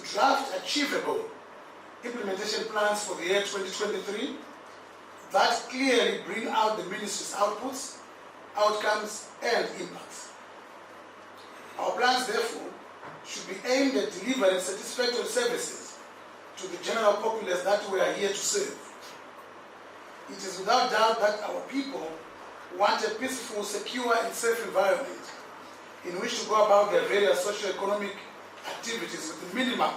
to draft achievable implementation plans for the year 2023 that clearly bring out the ministry's outputs, outcomes, and impacts. Our plans, therefore, should be aimed at delivering satisfactory services to the general populace that we are here to serve. It is without doubt that our people want a peaceful, secure, and safe environment in which to go about their various socio-economic activities with the minimum,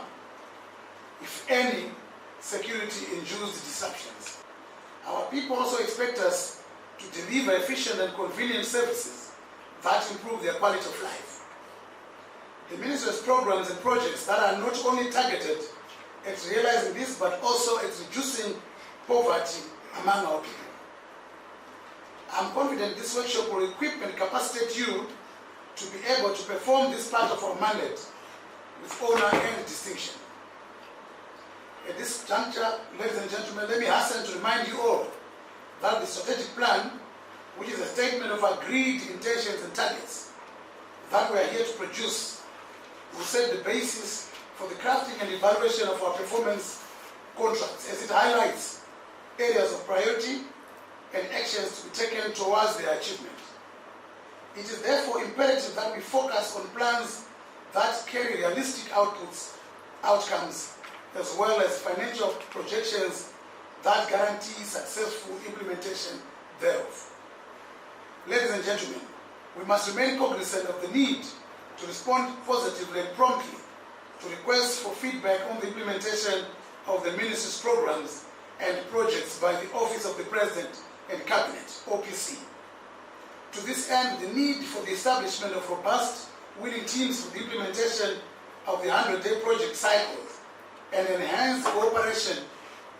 if any, security-induced disruptions. Our people also expect us to deliver efficient and convenient services that improve their quality of life. The Ministry's programs and projects that are not only targeted at realizing this, but also at reducing poverty among our people. I'm confident this workshop will equip and capacitate you to be able to perform this part of our mandate with honor and distinction. At this juncture, ladies and gentlemen, let me hasten to remind you all that the strategic plan, which is a statement of agreed intentions and targets that we are here to produce, will set the basis for the crafting and evaluation of our performance contracts as it highlights areas of priority and actions to be taken towards their achievement. It is therefore imperative that we focus on plans that carry realistic outcomes, as well as financial projections that guarantee successful implementation thereof. Ladies and gentlemen, we must remain cognizant of the need to respond positively and promptly to requests for feedback on the implementation of the Ministry's programs and projects by the Office of the President and Cabinet, OPC. To this end, the need for the establishment of robust, willing teams for the implementation of the 100-day project cycles and enhanced cooperation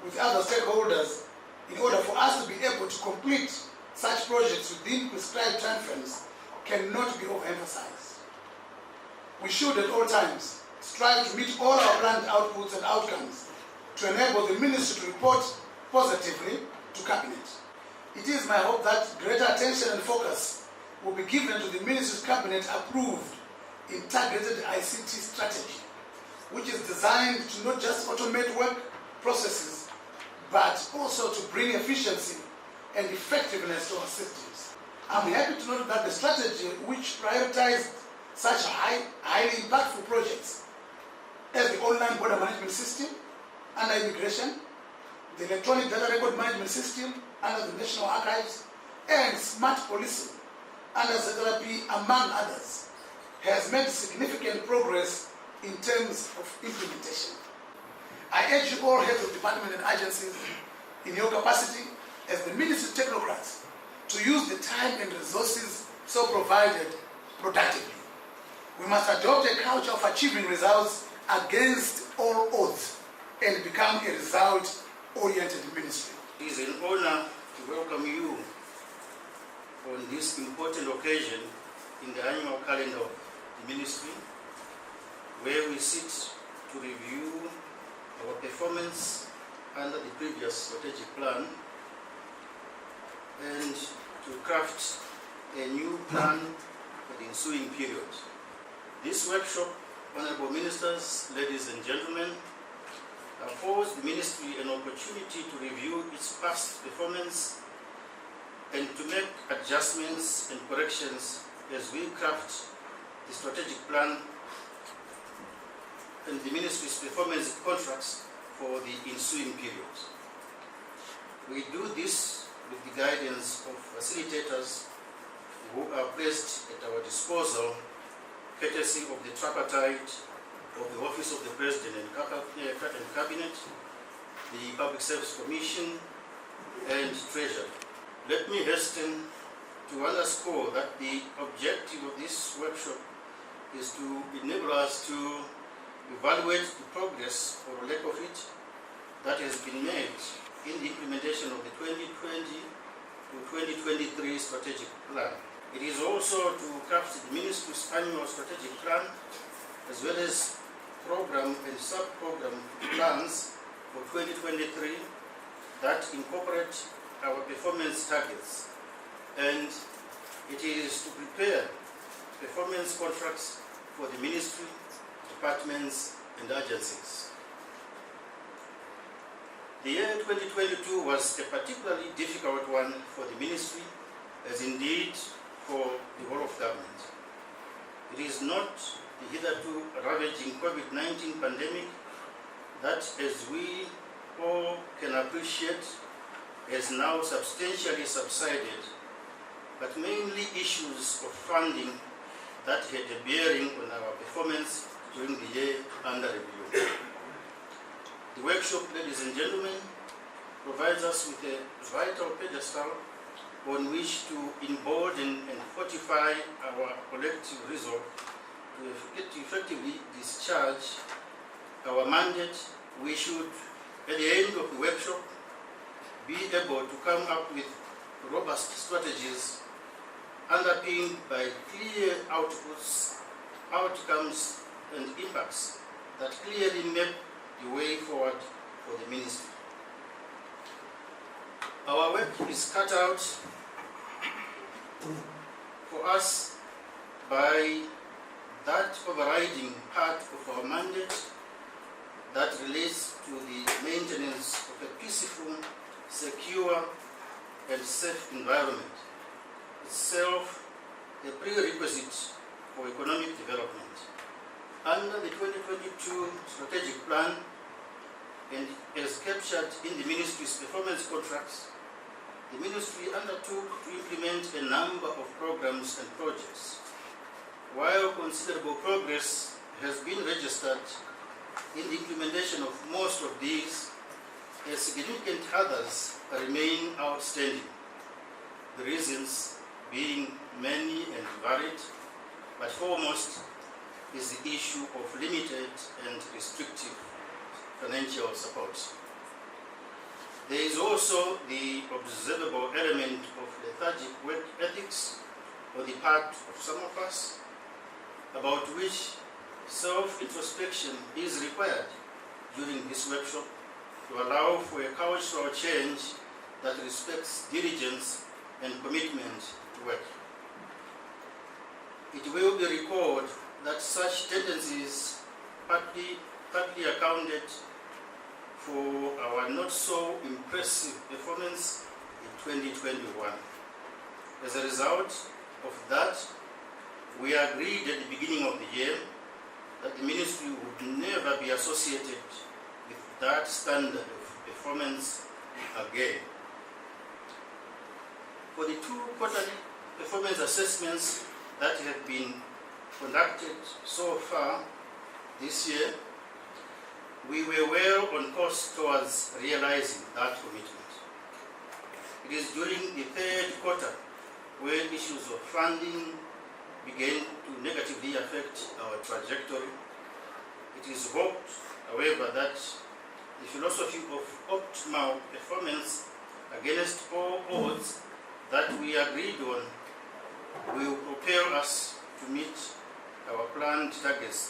with other stakeholders in order for us to be able to complete such projects within prescribed timeframes cannot be overemphasized. We should at all times strive to meet all our planned outputs and outcomes to enable the Ministry to report positively to Cabinet. It is my hope that greater attention and focus will be given to the Ministry's Cabinet-approved Integrated ICT strategy, which is designed to not just automate work processes, but also to bring efficiency and effectiveness to our systems. I'm happy to note that the strategy, which prioritized such highly impactful projects as the online border management system under immigration, the electronic data record management system under the National Archives, and smart policing under ZRP, among others, has made significant progress in terms of implementation. I urge you all heads of department and agencies in your capacity as the Ministry technocrats to use the time and resources so provided productively. We must adopt a culture of achieving results against all odds and become a result-oriented ministry. It is an honor to welcome you on this important occasion in the annual calendar of the ministry, where we sit to review our performance under the previous strategic plan and to craft a new plan for the ensuing period. This workshop, Honorable Ministers, ladies and gentlemen, affords the Ministry an opportunity to review its past performance and to make adjustments and corrections as we craft the strategic plan and the Ministry's performance contracts for the ensuing period. We do this with the guidance of facilitators who are placed at our disposal, courtesy of the tripartite of the Office of the President and Cabinet, the Public Service Commission, and Treasury. Let me hasten to underscore that the objective of this workshop is to enable us to evaluate the progress or lack of it that has been made in the implementation of the 2020 to 2023 strategic plan. It is also to craft the Ministry's annual strategic plan as well as program and sub-program plans for 2023 that incorporate our performance targets, and it is to prepare performance contracts for the Ministry, departments and agencies. The year 2022 was a particularly difficult one for the ministry, as indeed for the whole of government. It is not the hitherto ravaging COVID-19 pandemic that, as we all can appreciate, has now substantially subsided, but mainly issues of funding that had a bearing on our performance during the year under review. The workshop, ladies and gentlemen, provides us with a vital pedestal on which to embolden and fortify our collective resolve to effectively discharge our mandate. We should, at the end of the workshop, be able to come up with robust strategies underpinned by clear outputs, outcomes, and impacts that clearly map the way forward for the ministry. Our work is cut out for us by that overriding part of our mandate that relates to the maintenance of a peaceful, secure, and safe environment, itself a prerequisite for economic development. Under the 2022 strategic plan, and as captured in the ministry's performance contracts, the ministry undertook to implement a number of programs and projects. While considerable progress has been registered in the implementation of most of these, significant others remain outstanding. The reasons being many and varied, but foremost is the issue of limited and restrictive financial support. There is also the observable element of lethargic work ethics on the part of some of us, about which self-introspection is required during this workshop to allow for a cultural change that respects diligence and commitment to work. It will be recalled that such tendencies partly accounted for our not so impressive performance in 2021. As a result of that, we agreed at the beginning of the year that the ministry would never be associated with that standard of performance again. For the two quarterly performance assessments that have been conducted so far this year, we were well on course towards realizing that commitment. It is during the third quarter where issues of funding began to negatively affect our trajectory. It is hoped, however, that the philosophy of optimal performance against all odds that we agreed on will propel us to meet our planned targets.